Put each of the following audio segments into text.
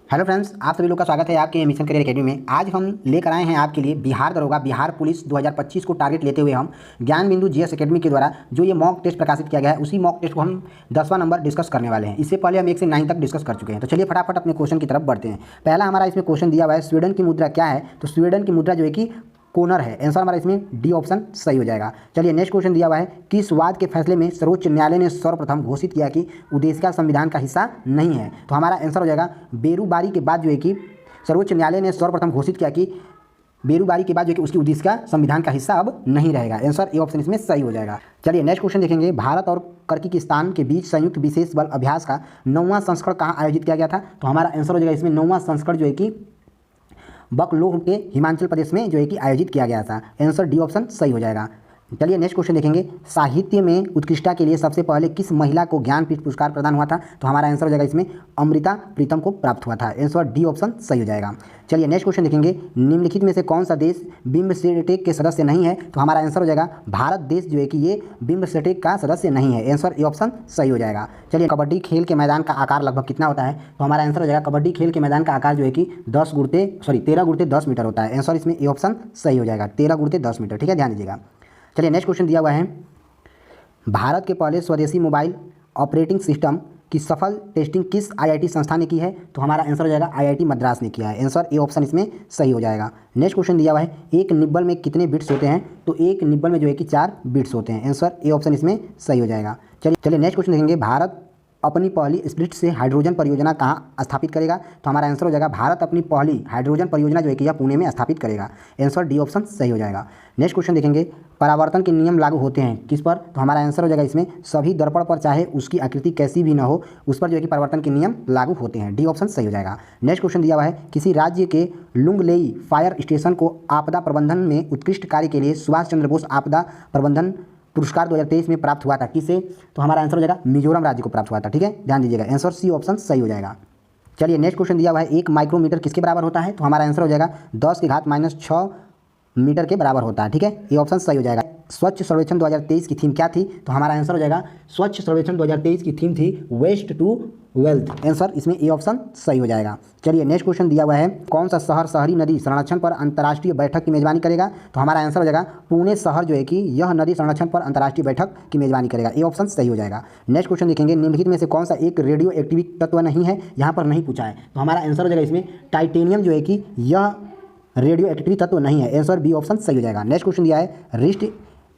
Hello friends, आप सभी लोग का स्वागत है आपके मिशन करियर एकेडमी में। आज हम लेकर आए हैं आपके लिए बिहार दरोगा बिहार पुलिस 2025 को टारगेट लेते हुए हम ज्ञान बिंदु जीएस एकेडमी के द्वारा जो ये मॉक टेस्ट प्रकाशित किया गया है उसी मॉक टेस्ट को हम 10वां नंबर डिस्कस करने वाले हैं। इससे पहले हम 1 से 9 तक डिस्कस कर चुके हैं। तो चलिए फटाफट अपने क्वेश्चन की तरफ बढ़ते हैं। पहला हमारा इसमें क्वेश्चन दिया हुआ है, स्वीडन की मुद्रा क्या है? तो स्वीडन की मुद्रा जो है कि कोनर है। आंसर हमारा इसमें डी ऑप्शन सही हो जाएगा। चलिए नेक्स्ट क्वेश्चन दिया हुआ है, किस वाद के फैसले में सर्वोच्च न्यायालय ने सर्वप्रथम घोषित किया कि उद्देशिका संविधान का हिस्सा नहीं है? तो हमारा आंसर हो जाएगा बेरूबारी के बाद जो है कि सर्वोच्च न्यायालय ने सर्वप्रथम घोषित किया कि बेरूबारी के बाद जो कि उसकी उद्देशिका संविधान का हिस्सा अब नहीं रहेगा। आंसर ए ऑप्शन इसमें सही हो जाएगा। चलिए नेक्स्ट क्वेश्चन देखेंगे, भारत और किर्गिस्तान के बीच संयुक्त विशेष बल अभ्यास का 9वां संस्करण कहाँ आयोजित किया गया था? तो हमारा आंसर हो जाएगा इसमें 9वां संस्करण जो है कि बकलोह के हिमाचल प्रदेश में जो है कि आयोजित किया गया था। आंसर डी ऑप्शन सही हो जाएगा। चलिए नेक्स्ट क्वेश्चन देखेंगे, साहित्य में उत्कृष्टता के लिए सबसे पहले किस महिला को ज्ञानपीठ पुरस्कार प्रदान हुआ था? तो हमारा आंसर हो जाएगा इसमें अमृता प्रीतम को प्राप्त हुआ था। आंसर डी ऑप्शन सही हो जाएगा। चलिए नेक्स्ट क्वेश्चन देखेंगे, निम्नलिखित में से कौन सा देश बिम्स्टेक के सदस्य नहीं है? तो हमारा आंसर हो जाएगा भारत देश जो है कि ये बिम्स्टेक का सदस्य नहीं है। आंसर ए ऑप्शन सही हो जाएगा। चलिए कबड्डी खेल के मैदान का आकार लगभग कितना होता है? तो हमारा आंसर हो जाएगा कबड्डी खेल के मैदान का आकार जो है कि 13 गुणित 10 मीटर होता है। आंसर इसमें ए ऑप्शन सही हो जाएगा, 13 गुणित 10 मीटर। ठीक है, ध्यान दीजिएगा। चलिए नेक्स्ट क्वेश्चन दिया हुआ है, भारत के पहले स्वदेशी मोबाइल ऑपरेटिंग सिस्टम की सफल टेस्टिंग किस आईआईटी संस्था ने की है? तो हमारा आंसर हो जाएगा आईआईटी मद्रास ने किया है। आंसर ए ऑप्शन इसमें सही हो जाएगा। नेक्स्ट क्वेश्चन दिया हुआ है, एक निब्बल में कितने बिट्स होते हैं? तो एक निब्बल में जो है कि 4 बिट्स होते हैं। आंसर ए ऑप्शन इसमें सही हो जाएगा। चलिए नेक्स्ट क्वेश्चन देखेंगे, भारत अपनी पहली स्प्लिट से हाइड्रोजन परियोजना कहाँ स्थापित करेगा? तो हमारा आंसर हो जाएगा भारत अपनी पहली हाइड्रोजन परियोजना जो है कि यह पुणे में स्थापित करेगा। आंसर डी ऑप्शन सही हो जाएगा। नेक्स्ट क्वेश्चन देखेंगे, परावर्तन के नियम लागू होते हैं किस पर? तो हमारा आंसर हो जाएगा इसमें सभी दर्पण पर, चाहे उसकी आकृति कैसी भी ना हो, उस पर जो है कि परावर्तन के नियम लागू होते हैं। डी ऑप्शन सही हो जाएगा। नेक्स्ट क्वेश्चन दिया हुआ है, किसी राज्य के लुंगलेई फायर स्टेशन को आपदा प्रबंधन में उत्कृष्ट कार्य के लिए सुभाष चंद्र बोस आपदा प्रबंधन पुरस्कार 2023 में प्राप्त हुआ था किसे? तो हमारा आंसर हो जाएगा मिजोरम राज्य को प्राप्त हुआ था। ठीक है, ध्यान दीजिएगा। आंसर सी ऑप्शन सही हो जाएगा। चलिए नेक्स्ट क्वेश्चन दिया हुआ है, 1 माइक्रोमीटर किसके बराबर होता है? तो हमारा आंसर हो जाएगा 10⁻⁻6 मीटर के बराबर होता है। ठीक है, ये ऑप्शन सही हो जाएगा। स्वच्छ सर्वेक्षण 2023 की थीम क्या थी? तो हमारा आंसर हो जाएगा स्वच्छ सर्वेक्षण 2023 की थीम थी वेस्ट टू वेल्थ। आंसर इसमें ए ऑप्शन सही हो जाएगा। चलिए नेक्स्ट क्वेश्चन दिया हुआ है, कौन सा शहर शहरी नदी संरक्षण पर अंतर्राष्ट्रीय बैठक की मेजबानी करेगा? तो हमारा आंसर हो जाएगा पुणे शहर जो है कि यह नदी संरक्षण पर अंतर्राष्ट्रीय बैठक की मेजबानी करेगा। ए ऑप्शन सही हो जाएगा। नेक्स्ट क्वेश्चन देखेंगे, निम्नलिखित में से कौन सा एक रेडियो एक्टिव तत्व नहीं है? यहाँ पर नहीं पूछा है। तो हमारा आंसर हो जाएगा इसमें टाइटेनियम जो है कि यह रेडियो एक्टिव तत्व नहीं है। आंसर बी ऑप्शन सही हो जाएगा। नेक्स्ट क्वेश्चन दिया है, रिस्ट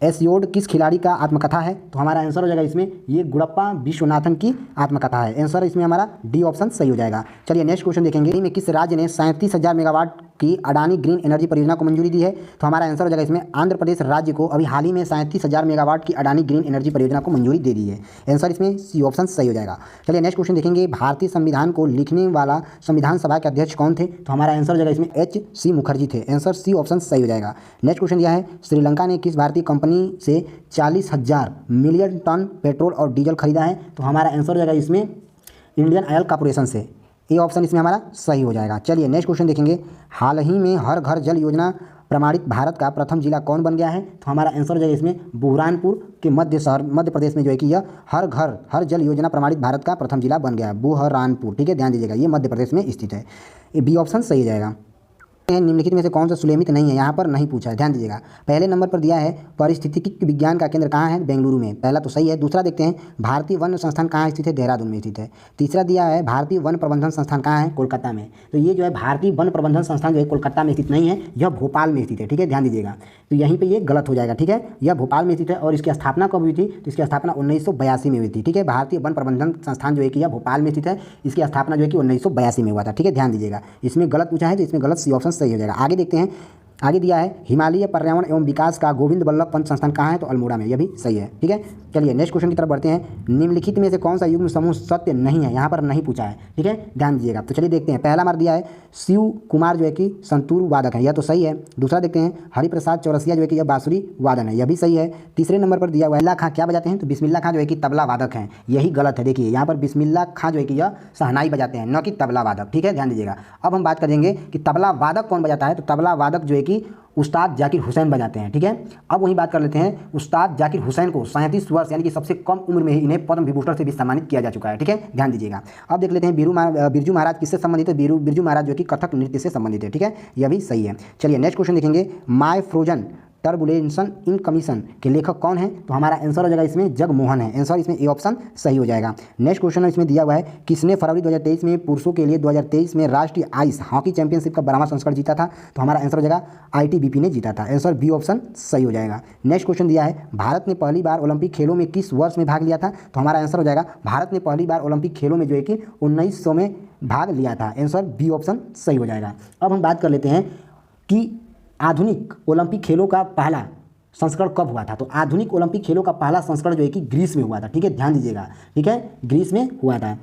एसियोड किस खिलाड़ी का आत्मकथा है? तो हमारा आंसर हो जाएगा इसमें ये गुड़प्पा विश्वनाथन की आत्मकथा है। आंसर इसमें हमारा डी ऑप्शन सही हो जाएगा। चलिए नेक्स्ट क्वेश्चन देखेंगे, में किस राज्य ने 37,000 मेगावाट की अडानी ग्रीन एनर्जी परियोजना को मंजूरी दी है? तो हमारा आंसर हो जाएगा इसमें आंध्र प्रदेश राज्य को अभी हाल ही में 37,000 मेगावाट की अडानी ग्रीन एनर्जी परियोजना को मंजूरी दे दी है। आंसर इसमें सी ऑप्शन सही हो जाएगा। चलिए नेक्स्ट क्वेश्चन देखेंगे, भारतीय संविधान को लिखने वाला संविधान सभा के अध्यक्ष कौन थे? तो हमारा आंसर हो जाएगा इसमें एच.सी. मुखर्जी थे। आंसर सी ऑप्शन सही हो जाएगा। नेक्स्ट क्वेश्चन दिया है, श्रीलंका ने किस भारतीय कंपनी से 40,000 मिलियन टन पेट्रोल और डीजल खरीदा है? तो हमारा आंसर हो जाएगा इसमें इंडियन ऑयल कॉर्पोरेशन से। ए ऑप्शन इसमें हमारा सही हो जाएगा। चलिए नेक्स्ट क्वेश्चन देखेंगे, हाल ही में हर घर जल योजना प्रमाणित भारत का प्रथम जिला कौन बन गया है? तो हमारा आंसर हो जाएगा इसमें बुरहानपुर के मध्य प्रदेश में जो है कि यह हर घर हर जल योजना प्रमाणित भारत का प्रथम जिला बन गया है, बुरहानपुर। ठीक है, ध्यान दीजिएगा, ये मध्य प्रदेश में स्थित है। ये बी ऑप्शन सही हो जाएगा। निम्नलिखित में से कौन सा सुलेमित नहीं है? यहाँ पर नहीं पूछा है, ध्यान दीजिएगा। पहले नंबर पर दिया है पारिस्थितिकी विज्ञान का केंद्र कहाँ है? बेंगलुरु में। पहला तो सही है। दूसरा देखते हैं, भारतीय वन संस्थान कहाँ स्थित है? देहरादून में स्थित है। तीसरा दिया है, भारतीय वन प्रबंधन संस्थान कहाँ है? कोलकाता में। तो ये जो है भारतीय वन प्रबंधन संस्थान जो है कोलकाता में स्थित नहीं है, यह भोपाल में स्थित है। ठीक है, ध्यान दीजिएगा। तो यहीं पर ये गलत हो जाएगा। ठीक है, यह भोपाल में स्थित है और इसकी स्थापना कब हुई थी? तो इसकी स्थापना 1982 में हुई थी। ठीक है, भारतीय वन प्रबंधन संस्थान जो है कि यह भोपाल में स्थित है, इसकी स्थापना जो है कि 1982 में हुआ था। ठीक है, ध्यान दीजिएगा। इसमें गलत पूछा है तो इसमें गलत सी ऑप्शन सही हो जाएगा। आगे देखते हैं, आगे दिया है, हिमालय पर्यावरण एवं विकास का गोविंद बल्लभ पंत संस्थान कहाँ है? तो अल्मोड़ा में। यह भी सही है। ठीक है, चलिए नेक्स्ट क्वेश्चन की तरफ बढ़ते हैं, निम्नलिखित में से कौन सा युग्म समूह सत्य नहीं है? यहाँ पर नहीं पूछा है। ठीक है, ध्यान दीजिएगा। तो चलिए देखते हैं, पहला हमारा दिया है शिव कुमार जो है कि संतूर वादक है, यह तो सही है। दूसरा देखते हैं, हरिप्रसाद चौरसिया जो है कि यह बांसुरी वादन है, यह भी सही है। तीसरे नंबर पर दिया हुआ है बिस्मिल्लाह खां क्या बजाते हैं? तो बिस्मिल्लाह खां जो है कि तबला वादक हैं, यही गलत है। देखिए यहाँ पर बिस्मिल्लाह खां जो है कि यह शहनाई बजाते हैं, न कि तबला वादक। ठीक है, ध्यान दीजिएगा। अब हम बात करेंगे कि तबला वादक कौन बजाता है? तो तबला वादक जो है कि उस्ताद जाकिर हुसैन बजाते हैं। ठीक है, अब वहीं बात कर लेते हैं, उस्ताद जाकिर हुसैन को 37 वर्ष यानी कि सबसे कम उम्र में ही इन्हें पद्म विभूषण से भी सम्मानित किया जा चुका है। ठीक है, ध्यान दीजिएगा। अब देख लेते हैं बिरजू महाराज किससे संबंधित है। बिरजू महाराज जो कि कथक नृत्य से संबंधित है। ठीक है, यह भी सही है। चलिए नेक्स्ट क्वेश्चन देखेंगे, माय फ्रोजन टर्बुलेंसन इन कमीशन के लेखक कौन है। तो हमारा आंसर हो जाएगा इसमें जगमोहन है। आंसर इसमें ए ऑप्शन सही हो जाएगा। नेक्स्ट क्वेश्चन इसमें दिया हुआ है, किसने फरवरी 2023 में पुरुषों के लिए 2023 में राष्ट्रीय आइस हॉकी चैंपियनशिप का 12वां संस्करण जीता था। तो हमारा आंसर हो जाएगा ITBP ने जीता था। आंसर बी ऑप्शन सही हो जाएगा। नेक्स्ट क्वेश्चन दिया है, भारत ने पहली बार ओलंपिक खेलों में किस वर्ष में भाग लिया था। तो हमारा आंसर हो जाएगा, भारत ने पहली बार ओलंपिक खेलों में जो है कि 1900 में भाग लिया था। आंसर बी ऑप्शन सही हो जाएगा। अब हम बात कर लेते हैं कि आधुनिक ओलंपिक खेलों का पहला संस्करण कब हुआ था। तो आधुनिक ओलंपिक खेलों का पहला संस्करण जो है कि ग्रीस में हुआ था। ठीक है, ध्यान दीजिएगा। ठीक है, ग्रीस में हुआ था।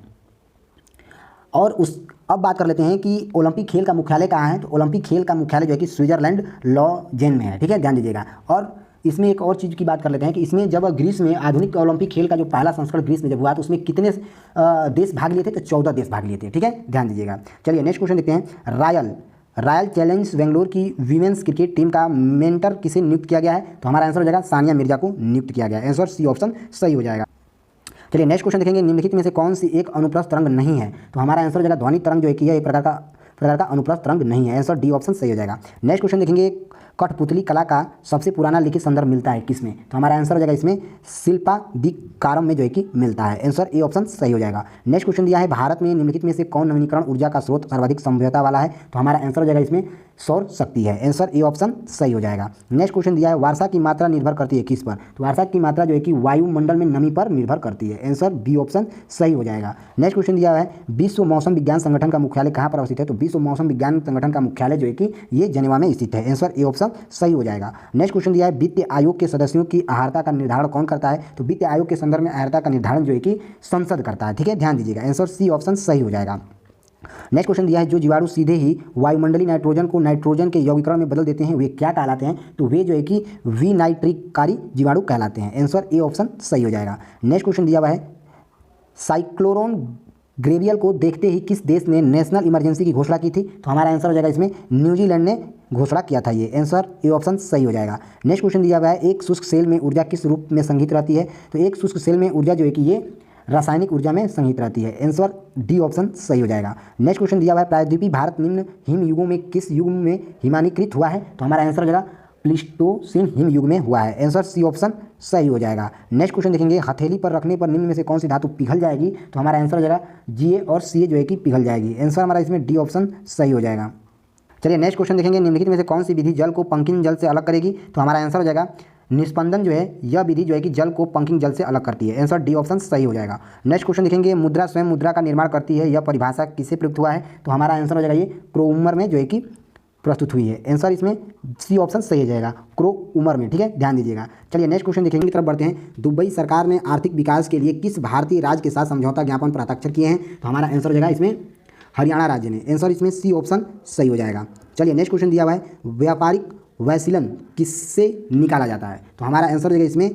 और अब बात कर लेते हैं कि ओलंपिक खेल का मुख्यालय कहाँ है। तो ओलंपिक खेल का मुख्यालय जो है कि स्विट्जरलैंड लॉजेन में है। ठीक है, ध्यान दीजिएगा। और इसमें एक और चीज़ की बात कर लेते हैं कि इसमें जब ग्रीस में आधुनिक ओलंपिक खेल का जो पहला संस्करण ग्रीस में जब हुआ तो उसमें कितने देश भाग लिए थे। तो 14 देश भाग लिए थे। ठीक है, ध्यान दीजिएगा। चलिए नेक्स्ट क्वेश्चन देखते हैं, रॉयल चैलेंज बेंगलोर की वीमेंस क्रिकेट टीम का मेंटर किसे नियुक्त किया गया है। तो हमारा आंसर हो जाएगा सानिया मिर्जा को नियुक्त किया गया है। आंसर सी ऑप्शन सही हो जाएगा। चलिए नेक्स्ट क्वेश्चन देखेंगे, निम्नलिखित में से कौन सी एक अनुप्रस्थ तरंग नहीं है। तो हमारा आंसर हो जाएगा ध्वनि तरंग जो है कि यह एक प्रकार का अनुप्रस्थ तरंग नहीं है। आंसर डी ऑप्शन सही हो जाएगा। नेक्स्ट क्वेश्चन देखेंगे, कठपुतली कला का सबसे पुराना लिखित संदर्भ मिलता है किसमें। तो हमारा आंसर हो जाएगा इसमें शिल्पादिकारम में जो है कि मिलता है। आंसर ए ऑप्शन सही हो जाएगा। नेक्स्ट क्वेश्चन दिया है, भारत में निम्नलिखित में से कौन नवीनीकरण ऊर्जा का स्रोत सर्वाधिक संभाव्यता वाला है। तो हमारा आंसर हो जाएगा इसमें सौर शक्ति है। आंसर ए ऑप्शन सही हो जाएगा। नेक्स्ट क्वेश्चन दिया है, वर्षा की मात्रा निर्भर करती है किस पर। तो वर्षा की मात्रा जो है कि वायुमंडल में नमी पर निर्भर करती है। आंसर बी ऑप्शन सही हो जाएगा। नेक्स्ट क्वेश्चन दिया है, विश्व मौसम विज्ञान संगठन का मुख्यालय कहाँ पर अवस्थित है। तो विश्व मौसम विज्ञान संगठन का मुख्यालय जो है कि ये जेनेवा में स्थित है। आंसर ए ऑप्शन सही हो जाएगा। नेक्स्ट क्वेश्चन दिया है, वित्त आयोग के सदस्यों की अर्हता का निर्धारण कौन करता है। तो वित्त आयोग के संदर्भ में अर्हता का निर्धारण जो है कि संसद करता है। ठीक है, ध्यान दीजिएगा। आंसर सी ऑप्शन सही हो जाएगा। नेक्स्ट क्वेश्चन दिया है, जो जीवाणु सीधे ही वायुमंडलीय नाइट्रोजन को नाइट्रोजन के यौगिकरण में बदल देते हैं वे क्या कहलाते हैं। तो वे जो है कि विनाइट्रिककारी जीवाणु कहलाते हैं। आंसर ए ऑप्शन सही हो जाएगा। नेक्स्ट क्वेश्चन दिया हुआ है, साइक्लोरॉन ग्रेवियल को देखते ही किस देश ने नेशनल इमरजेंसी की घोषणा की थी। तो हमारा आंसर हो जाएगा इसमें न्यूजीलैंड ने घोषणा किया था ये। आंसर ए ऑप्शन सही हो जाएगा। नेक्स्ट क्वेश्चन दिया हुआ है, एक शुष्क सेल में ऊर्जा किस रूप में संग्रहित रहती है। तो एक शुष्क सेल में ऊर्जा जो है कि ये रासायनिक ऊर्जा में संग्रहित रहती है। आंसर डी ऑप्शन सही हो जाएगा। नेक्स्ट क्वेश्चन दिया हुआ है, प्रायद्वीपीय भारत निम्न हिम युगों में किस युग में हिमानीकृत हुआ है। तो हमारा आंसर हो जाएगा प्लीस्टोसीन हिम युग में हुआ है। आंसर सी ऑप्शन सही हो जाएगा। नेक्स्ट क्वेश्चन देखेंगे, हथेली पर रखने पर निम्न में से कौन सी धातु पिघल जाएगी। तो हमारा आंसर हो जाएगा Ga और Ca जो है कि पिघल जाएगी। आंसर हमारा इसमें डी ऑप्शन सही हो जाएगा। चलिए नेक्स्ट क्वेश्चन देखेंगे, निम्नलिखित में से कौन सी विधि जल को पंकिंग जल से अलग करेगी। तो हमारा आंसर हो जाएगा निस्पंदन जो है यह विधि जो है कि जल को पंकिंग जल से अलग करती है। आंसर डी ऑप्शन सही हो जाएगा। नेक्स्ट क्वेश्चन देखेंगे, मुद्रा स्वयं मुद्रा का निर्माण करती है, यह परिभाषा किससे प्रयुक्त हुआ है। तो हमारा आंसर हो जाएगा ये क्रोमर में जो है कि प्रस्तुत हुई है। आंसर इसमें सी ऑप्शन सही हो जाएगा, क्रो उमर में। ठीक है, ध्यान दीजिएगा। चलिए नेक्स्ट क्वेश्चन देखेंगे, की तरफ बढ़ते हैं। दुबई सरकार ने आर्थिक विकास के लिए किस भारतीय राज्य के साथ समझौता ज्ञापन पर हस्ताक्षर किए हैं। तो हमारा आंसर हो जाएगा इसमें हरियाणा राज्य ने। आंसर इसमें सी ऑप्शन सही हो जाएगा। चलिए नेक्स्ट क्वेश्चन दिया हुआ है, व्यापारिक वैशिलन किससे निकाला जाता है। तो हमारा आंसर हो जाएगा इसमें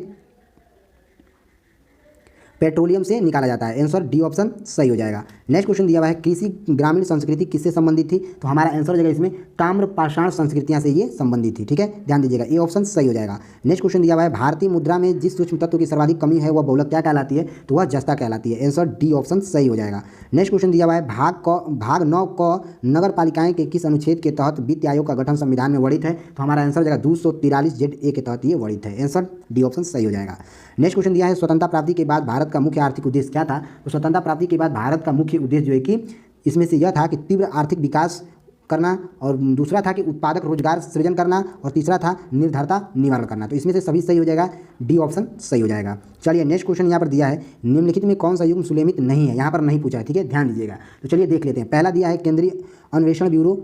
पेट्रोलियम से निकाला जाता है। आंसर डी ऑप्शन सही हो जाएगा। नेक्स्ट क्वेश्चन दिया हुआ है, कृषि ग्रामीण संस्कृति किससे संबंधित थी। तो हमारा आंसर हो जाएगा इसमें ताम्र पाषाण संस्कृतियां से ये संबंधित थी। ठीक है, ध्यान दीजिएगा। ए ऑप्शन सही हो जाएगा। नेक्स्ट क्वेश्चन दिया हुआ है, भारतीय मुद्रा में जिस सूक्ष्म तत्व की सर्वाधिक कमी है वह बहुलक क्या कहलाती है। तो वह जस्ता कहलाती है। आंसर डी ऑप्शन सही हो जाएगा। नेक्स्ट क्वेश्चन दिया हुआ है, भाग 9 क नगर पालिकाएं के किस अनुच्छेद के तहत वित्त आयोग का गठन संविधान में वर्णित है। तो हमारा आंसर हो जाएगा 243 ZA के तहत ये वर्णित है। आंसर डी ऑप्शन सही हो जाएगा। नेक्स्ट क्वेश्चन दिया है, स्वतंत्रता प्राप्ति के बाद भारत का मुख्य आर्थिक उद्देश्य क्या था। तो स्वतंत्रता प्राप्ति के बाद भारत का मुख्य उद्देश्य जो है कि इसमें से यह था कि तीव्र आर्थिक विकास करना, और दूसरा था कि उत्पादक रोजगार सृजन करना, और तीसरा था निर्धरता निवारण करना। तो इसमें से सभी सही हो जाएगा, डी ऑप्शन सही हो जाएगा। चलिए नेक्स्ट क्वेश्चन यहाँ पर दिया है, निम्नलिखित में कौन सा युग्म सुलेमित नहीं है। यहाँ पर नहीं पूछा है। ठीक है, ध्यान दीजिएगा। तो चलिए देख लेते हैं। पहला दिया है, केंद्रीय अन्वेषण ब्यूरो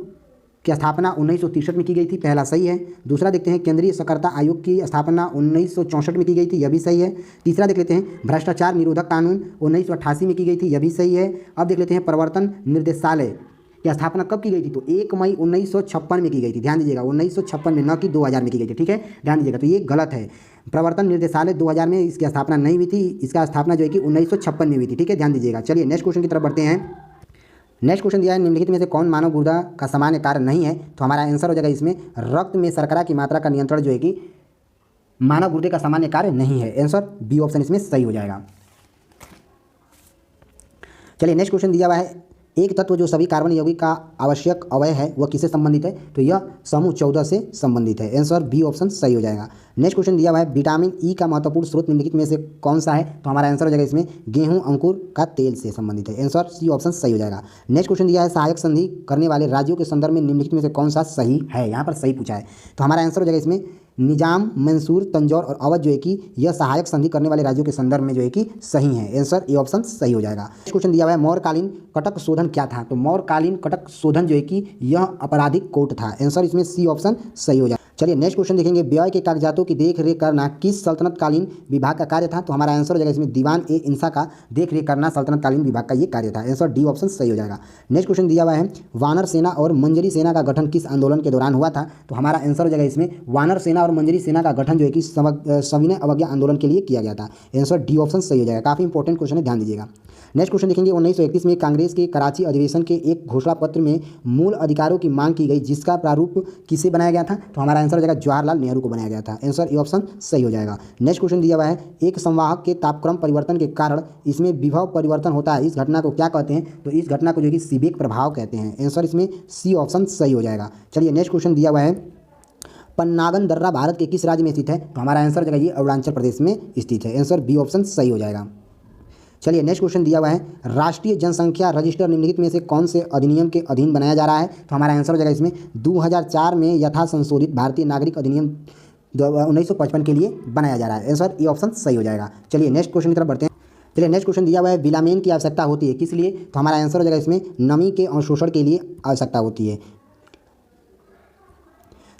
की स्थापना 1963 में की गई थी। पहला सही है। दूसरा देखते हैं, केंद्रीय सकर्ता आयोग की स्थापना 1964 में की गई थी। यह भी सही है। तीसरा देख लेते हैं, भ्रष्टाचार निरोधक कानून 1988 में की गई थी। यह भी सही है। अब देख लेते हैं, प्रवर्तन निर्देशालय की स्थापना कब की गई थी। तो 1 मई 1956 में की गई थी। ध्यान दीजिएगा, 1956 में, न कि 2000 में की गई थी। ठीक है, ध्यान दीजिएगा। तो ये गलत है। प्रवर्तन निर्देशालय 2000 में इसकी स्थापना नहीं हुई थी। इसका स्थापना जो है कि 1956 में हुई थी। ठीक है, ध्यान दीजिएगा। चलिए नेक्स्ट क्वेश्चन की तरफ बढ़ते हैं। नेक्स्ट क्वेश्चन दिया है निम्नलिखित में से कौन मानव गुर्दा का सामान्य कार्य नहीं है, तो हमारा आंसर हो जाएगा इसमें रक्त में शर्करा की मात्रा का नियंत्रण जो है कि मानव गुर्दे का सामान्य कार्य नहीं है। आंसर बी ऑप्शन इसमें सही हो जाएगा। चलिए नेक्स्ट क्वेश्चन दिया हुआ है एक तत्व जो सभी कार्बन यौगिक का आवश्यक अवयव है वह किससे संबंधित है, तो यह समूह 14 से संबंधित है। आंसर बी ऑप्शन सही हो जाएगा। नेक्स्ट क्वेश्चन दिया हुआ है विटामिन ई का महत्वपूर्ण स्रोत निम्नलिखित में से कौन सा है, तो हमारा आंसर हो जाएगा इसमें गेहूं अंकुर का तेल से संबंधित है। आंसर सी ऑप्शन सही हो जाएगा। नेक्स्ट क्वेश्चन दिया है सहायक संधि करने वाले राज्यों के संदर्भ में निम्नलिखित में से कौन सा सही है, यहाँ पर सही पूछा है, तो हमारा आंसर हो जाएगा इसमें निजाम, मंसूर, तंजौर और अवध जो है कि यह सहायक संधि करने वाले राज्यों के संदर्भ में जो है कि सही है। आंसर ए ऑप्शन सही हो जाएगा। नेक्स्ट क्वेश्चन दिया हुआ है मौर्यकालीन कटक शोधन क्या था, तो मौर्यकालीन कटक शोधन जो है कि यह आपराधिक कोर्ट था। आंसर इसमें सी ऑप्शन सही हो जाएगा। चलिए नेक्स्ट क्वेश्चन देखेंगे व्यय के कागजातों की देख रेख करना किस सल्तनतकालीन विभाग का कार्य था, तो हमारा आंसर हो जाएगा इसमें दीवान ए इंसा का देख रेख करना सल्तनतकालीन विभाग का ये कार्य था। आंसर डी ऑप्शन सही हो जाएगा। नेक्स्ट क्वेश्चन दिया हुआ है वानर सेना और मंजरी सेना का गठन किस आंदोलन के दौरान हुआ था, तो हमारा आंसर हो जाएगा इसमें वानर सेना और मंजरी सेना का गठन जो है कि सविनय अवज्ञा आंदोलन के लिए किया गया था। आंसर डी ऑप्शन सही हो जाएगा। काफी इंपॉर्टेंट क्वेश्चन है, ध्यान दीजिएगा। नेक्स्ट क्वेश्चन देखेंगे 1931 में कांग्रेस के कराची अधिवेशन के एक घोषणा पत्र में मूल अधिकारों की मांग की गई जिसका प्रारूप किसे बनाया गया था, तो हमारा आंसर हो जाएगा जवाहरलाल नेहरू को बनाया गया था। आंसर ए ऑप्शन सही हो जाएगा। नेक्स्ट क्वेश्चन दिया हुआ है एक संवाहक के तापक्रम परिवर्तन के कारण इसमें विभव परिवर्तन होता है, इस घटना को क्या कहते हैं, तो इस घटना को जो कि सीबेक प्रभाव कहते हैं। आंसर इसमें सी ऑप्शन सही हो जाएगा। चलिए नेक्स्ट क्वेश्चन दिया हुआ है पन्नागन दर्रा भारत के किस राज्य में स्थित है, तो हमारा आंसर हो जाएगा ये अरुणाचल प्रदेश में स्थित है। आंसर बी ऑप्शन सही हो जाएगा। चलिए नेक्स्ट क्वेश्चन दिया हुआ है राष्ट्रीय जनसंख्या रजिस्टर निम्नलिखित में से कौन से अधिनियम के अधीन बनाया जा रहा है, तो हमारा आंसर हो जाएगा इसमें 2004 में यथा संशोधित भारतीय नागरिक अधिनियम 1955 के लिए बनाया जा रहा है। आंसर ए ऑप्शन सही हो जाएगा। चलिए नेक्स्ट क्वेश्चन की तरफ बढ़ते हैं। चलिए नेक्स्ट क्वेश्चन दिया हुआ है विलामेन की आवश्यकता होती है किस लिए, तो हमारा आंसर हो जाएगा इसमें नमी के अवशोषण के लिए आवश्यकता होती है।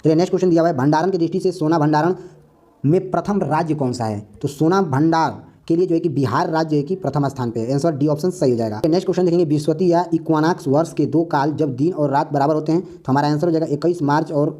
चलिए नेक्स्ट क्वेश्चन दिया हुआ है भंडारण की दृष्टि से सोना भंडारण में प्रथम राज्य कौन सा है, तो सोना भंडार के लिए जो है कि बिहार राज्य है कि प्रथम स्थान पे है। आंसर डी ऑप्शन सही हो जाएगा। नेक्स्ट क्वेश्चन देखेंगे विश्वती या इक्वानॉक्स वर्ष के दो काल जब दिन और रात बराबर होते हैं, तो हमारा आंसर हो जाएगा 21 मार्च और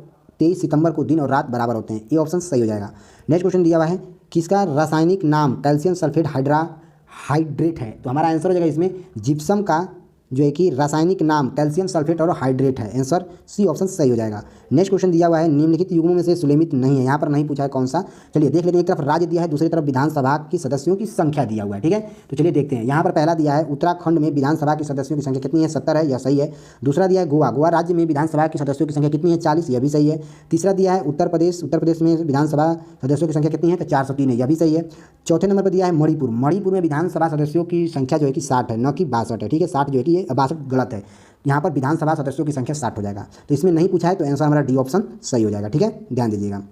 23 सितंबर को दिन और रात बराबर होते हैं। ये ऑप्शन सही हो जाएगा। नेक्स्ट क्वेश्चन दिया हुआ है किसका रासायनिक नाम कैल्शियम सल्फेट हाइड्रेट है, तो हमारा आंसर हो जाएगा इसमें जिप्सम का जो है कि रासायनिक नाम कैल्शियम सल्फेट और हाइड्रेट है। आंसर सी ऑप्शन सही हो जाएगा। नेक्स्ट क्वेश्चन दिया हुआ है निम्नलिखित युग्मों में से सुलेमित नहीं है, यहाँ पर नहीं पूछा है कौन सा। चलिए देख लेते हैं, एक तरफ राज्य दिया है दूसरी तरफ विधानसभा की सदस्यों की संख्या दिया हुआ है, ठीक है। तो चलिए देखते हैं, यहाँ पर पहला दिया है उत्तराखंड में विधानसभा की सदस्यों की संख्या कितनी है, 70 है, यह सही है। दूसरा दिया है गोवा राज्य में विधानसभा की सदस्यों की संख्या कितनी है, 40, यह भी सही है। तीसरा दिया है उत्तर प्रदेश में विधानसभा सदस्यों की संख्या कितनी है, तो 403 है, यह भी सही है। चौथे नंबर पर दिया है मणिपुर में विधानसभा सदस्यों की संख्या जो है कि 60 है, न कि 62 है, ठीक है। 60 जो है कि ये 62 गलत है, यहाँ पर विधानसभा सदस्यों की संख्या 60 हो जाएगा। तो इसमें नहीं पूछा है तो आंसर हमारा डी ऑप्शन सही हो जाएगा, ठीक है, ध्यान दीजिएगा।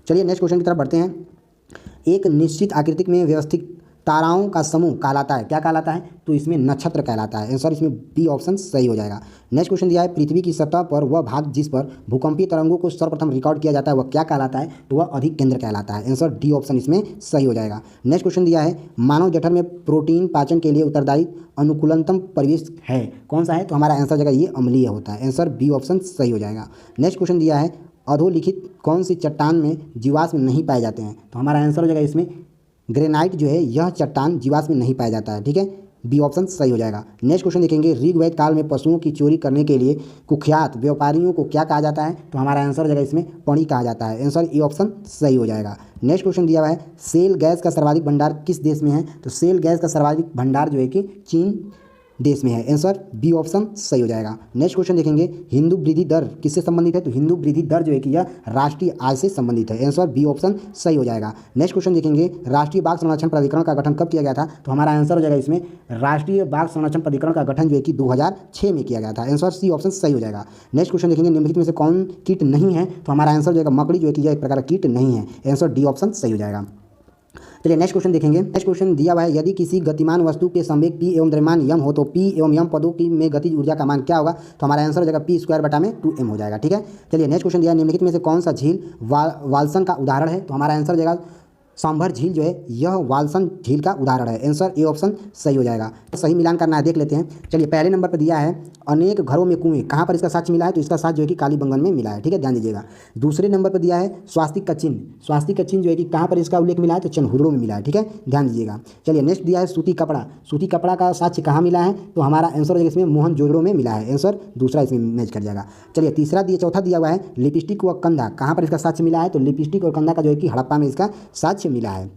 चलिए नेक्स्ट क्वेश्चन की तरफ बढ़ते हैं। एक निश्चित आकृति में व्यवस्थित ताराओं का समूह कहलाता है, क्या कहलाता है, तो इसमें नक्षत्र कहलाता है। आंसर इसमें बी ऑप्शन सही हो जाएगा। नेक्स्ट क्वेश्चन दिया है पृथ्वी की सतह पर वह भाग जिस पर भूकंपीय तरंगों को सर्वप्रथम रिकॉर्ड किया जाता है वह क्या कहलाता है, तो वह अधिक केंद्र कहलाता है। आंसर डी ऑप्शन इसमें सही हो जाएगा। नेक्स्ट क्वेश्चन दिया है मानव जठर में प्रोटीन पाचन के लिए उत्तरदायी अनुकूलतम परिवेश है, कौन सा है, तो हमारा आंसर जगह ये अम्लीय होता है। आंसर बी ऑप्शन सही हो जाएगा। नेक्स्ट क्वेश्चन दिया है अधोलिखित कौन सी चट्टान में जीवाश्म नहीं पाए जाते हैं, तो हमारा आंसर हो जाएगा इसमें ग्रेनाइट जो है यह चट्टान जीवाश्म में नहीं पाया जाता है, ठीक है, बी ऑप्शन सही हो जाएगा। नेक्स्ट क्वेश्चन देखेंगे ऋग्वेद काल में पशुओं की चोरी करने के लिए कुख्यात व्यापारियों को क्या कहा जाता है, तो हमारा आंसर हो जाएगा इसमें पणी कहा जाता है। आंसर ए ऑप्शन सही हो जाएगा। नेक्स्ट क्वेश्चन दिया हुआ है सेल गैस का सर्वाधिक भंडार किस देश में है, तो सेल गैस का सर्वाधिक भंडार जो है कि चीन देश में है। आंसर बी ऑप्शन सही हो जाएगा। नेक्स्ट क्वेश्चन देखेंगे हिंदू वृद्धि दर किससे संबंधित है, तो हिंदू वृद्धि दर जो है कि यह राष्ट्रीय आय से संबंधित है। आंसर बी ऑप्शन सही हो जाएगा। नेक्स्ट क्वेश्चन देखेंगे राष्ट्रीय बाघ संरक्षण प्राधिकरण का गठन कब किया गया था, तो हमारा आंसर हो जाएगा इसमें राष्ट्रीय बाघ संरक्षण प्राधिकरण का गठन जो है कि 2006 में किया गया था। आंसर सी ऑप्शन सही हो जाएगा। नेक्स्ट क्वेश्चन देखेंगे निम्नलिखित में से कौन कीट नहीं है, तो हमारा आंसर हो जाएगा मकड़ी जो है कि यह एक प्रकार का कीट नहीं है। आंसर डी ऑप्शन सही हो जाएगा। चलिए नेक्स्ट क्वेश्चन देखेंगे। नेक्स्ट क्वेश्चन दिया हुआ है यदि किसी गतिमान वस्तु के संवेग p एवं द्रव्यमान यम हो तो p एवं यम पदों की में गतिज ऊर्जा का मान क्या होगा, तो हमारा आंसर हो जाएगा p²/2m हो जाएगा, ठीक है। चलिए नेक्स्ट क्वेश्चन दिया है निम्नलिखित में से कौन सा झील वाल्सन का उदाहरण है, तो हमारा आंसर हो जाएगा सांभर झील जो है यह वाल्सन झील का उदाहरण है। आंसर ए ऑप्शन सही हो जाएगा। सही मिलान करना है, देख लेते हैं। चलिए पहले नंबर पर दिया है अनेक घरों में कुएं, कहाँ पर इसका साक्ष्य मिला है? तो इसका साक्ष्य जो है कि कालीबंगन में मिला है। ठीक है, ध्यान दीजिएगा। दूसरे नंबर पर दिया है स्वास्तिक का चिन्ह। स्वास्तिक का चिन्ह जो है कि कहाँ पर इसका उल्लेख मिला है? तो चनहुदड़ो में मिला है। ठीक है, ध्यान दीजिएगा। चलिए नेक्स्ट दिया है सूती कपड़ा। सूती कपड़ा का साक्ष्य कहाँ मिला है? तो हमारा आंसर हो जाएगा इसमें मोहनजोदड़ो में मिला है। आंसर दूसरा इसमें मैच कर जाएगा। चलिए चौथा दिया हुआ है लिपस्टिक व कंधा, कहाँ पर इसका साक्ष्य मिला है? तो लिपस्टिक और कंधा का जो है कि हड़प्पा में इसका साक्ष्य मिला है।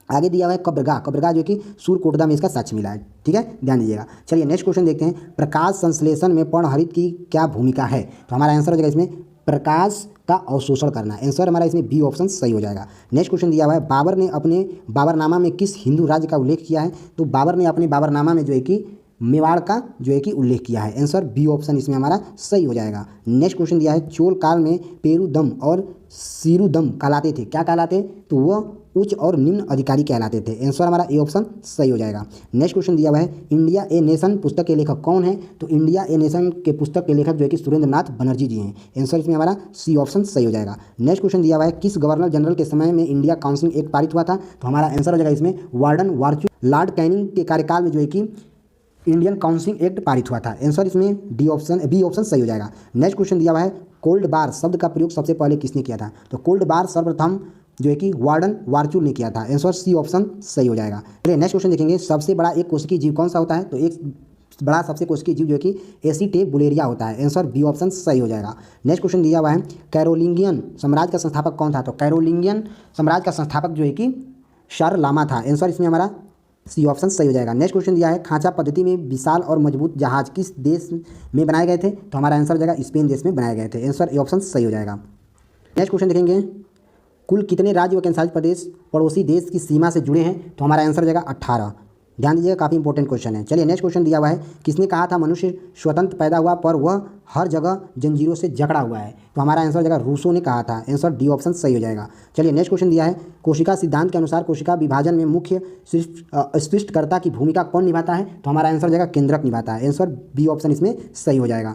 आगे दिया हुआ है कब्रगाह। कब्रगाह जो कि सूरकोटदा में इसका साक्ष्य मिला है। ठीक है, ध्यान दीजिएगा। चलिए नेक्स्ट क्वेश्चन देखते हैं। प्रकाश संश्लेषण में पर्णहरित की क्या भूमिका है? तो हमारा आंसर हो जाएगा इसमें प्रकाश का अवशोषण करना। आंसर हमारा इसमें बी ऑप्शन सही हो जाएगा। नेक्स्ट क्वेश्चन दिया हुआ है बाबर ने अपने बाबरनामा में किस हिंदू राज्य का उल्लेख किया है? तो बाबर ने अपने बाबरनामा में जो है कि मेवाड़ का जो है कि उल्लेख किया है। आंसर बी ऑप्शन इसमें हमारा सही हो जाएगा। नेक्स्ट क्वेश्चन दिया है चोल काल में पेरुदम और सिरुदम कहलाते थे, क्या कहलाते? तो वह उच्च और निम्न अधिकारी कहलाते थे। आंसर हमारा ए ऑप्शन सही हो जाएगा। नेक्स्ट क्वेश्चन दिया हुआ है इंडिया ए नेशन पुस्तक के लेखक कौन है? तो इंडिया ए नेशन के पुस्तक के लेखक जो है कि सुरेंद्र नाथ बनर्जी जी हैं। आंसर इसमें हमारा सी ऑप्शन सही हो जाएगा। नेक्स्ट क्वेश्चन दिया हुआ है किस गवर्नर जनरल के समय में इंडिया काउंसिल एक्ट पारित हुआ था? तो हमारा आंसर हो जाएगा इसमें वार्डन वार्चू लॉर्ड कैनिंग के कार्यकाल में जो है कि इंडियन काउंसिल एक्ट पारित हुआ था। आंसर इसमें बी ऑप्शन सही हो जाएगा। नेक्स्ट क्वेश्चन दिया हुआ है कोल्ड बार शब्द का प्रयोग सबसे पहले किसने किया था? तो कोल्ड बार सर्वप्रथम जो है कि वार्डन वार्चूर ने किया था। आंसर सी ऑप्शन सही हो जाएगा। चलिए नेक्स्ट क्वेश्चन देखेंगे सबसे बड़ा एक कोशिकीय जीव कौन सा होता है? तो एक बड़ा सबसे कोशिकीय जीव जो है कि एसिटेबुलेरिया होता है। आंसर बी ऑप्शन सही हो जाएगा। नेक्स्ट क्वेश्चन दिया हुआ है कैरोलिंगियन साम्राज्य का संस्थापक कौन था? तो कैरोलिंगियन साम्राज्य का संस्थापक जो है कि शारलामा था। आंसर इसमें हमारा सी ऑप्शन सही हो जाएगा। नेक्स्ट क्वेश्चन दिया है खांचा पद्धति में विशाल और मजबूत जहाज किस देश में बनाए गए थे? तो हमारा आंसर हो जाएगा स्पेन देश में बनाए गए थे। आंसर ए ऑप्शन सही हो जाएगा। नेक्स्ट क्वेश्चन देखेंगे कुल कितने राज्य व केंद्रशासित प्रदेश पड़ोसी देश की सीमा से जुड़े हैं? तो हमारा आंसर हो जाएगा 18। ध्यान दीजिएगा, काफ़ी इंपॉर्टेंट क्वेश्चन है। चलिए नेक्स्ट क्वेश्चन दिया हुआ है किसने कहा था मनुष्य स्वतंत्र पैदा हुआ पर वह हर जगह जंजीरों से जकड़ा हुआ है? तो हमारा आंसर हो जाएगा रूसो ने कहा था। आंसर डी ऑप्शन सही हो जाएगा। चलिए नेक्स्ट क्वेश्चन दिया है कोशिका सिद्धांत के अनुसार कोशिका विभाजन में मुख्य सृष्टिकर्ता की भूमिका कौन निभाता है? तो हमारा आंसर हो जाएगा केंद्रक निभाता है। आंसर बी ऑप्शन इसमें सही हो जाएगा।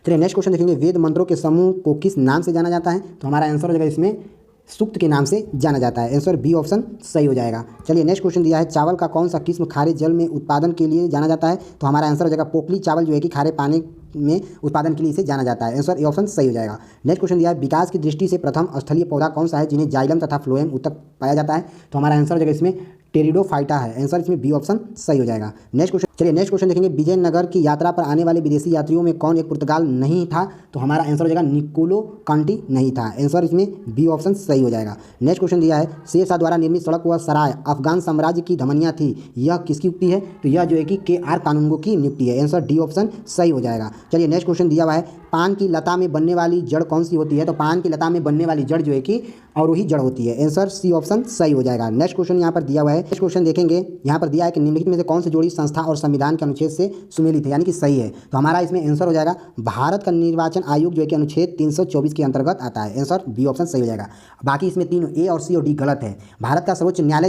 चलिए नेक्स्ट क्वेश्चन देखेंगे वेद मंत्रों के समूह को किस नाम से जाना जाता है? तो हमारा आंसर हो जाएगा इसमें सूक्त के नाम से जाना जाता है। आंसर बी ऑप्शन सही हो जाएगा। चलिए नेक्स्ट क्वेश्चन दिया है चावल का कौन सा किस्म खारे जल में उत्पादन के लिए जाना जाता है? तो हमारा आंसर हो जाएगा पोकली चावल जो है कि खारे पानी में उत्पादन के लिए इसे जाना जाता है। आंसर ए ऑप्शन सही हो जाएगा। नेक्स्ट क्वेश्चन दिया है विकास की दृष्टि से प्रथम स्थलीय पौधा कौन सा है जिन्हें जाइलम तथा फ्लोएम उत्तक पाया जाता है? तो हमारा आंसर हो जाएगा इसमें टेरिडोफाइटा है। आंसर इसमें बी ऑप्शन सही हो जाएगा। नेक्स्ट क्वेश्चन देखेंगे विजयनगर की यात्रा पर आने वाले विदेशी यात्रियों में कौन एक पुर्तगाल नहीं था? तो हमारा आंसर हो जाएगा निकोलो कांटी नहीं था। आंसर इसमें बी ऑप्शन सही हो जाएगा। नेक्स्ट क्वेश्चन दिया है शेर शाह द्वारा निर्मित सड़क व सराय अफगान साम्राज्य की धमनियाँ थी, यह किसकी उक्ति है? तो यह जो है कि KR कानूनगो की नियुक्ति है। आंसर डी ऑप्शन सही हो जाएगा। चलिए नेक्स्ट क्वेश्चन दिया हुआ है पान की लता में बनने वाली जड़ कौन सी होती है? तो पान की लता में बनने वाली जड़ जो है कि अवरोही जड़ होती है। आंसर सी ऑप्शन सही हो जाएगा। नेक्स्ट क्वेश्चन यहाँ पर दिया हुआ है। नेक्स्ट क्वेश्चन देखेंगे यहाँ पर दिया है कि निम्नलिखित में से कौन से जोड़ी संस्था और संविधान के अनुच्छेद से सुमेलित है, यानी कि सही है? तो हमारा इसमें आंसर हो जाएगा भारत का निर्वाचन आयोग जो है कि अनुच्छेद 324 के अंतर्गत आता है। आंसर बी ऑप्शन सही हो जाएगा। बाकी इसमें तीनों ए और सी और डी गलत है। भारत का सर्वोच्च न्यायालय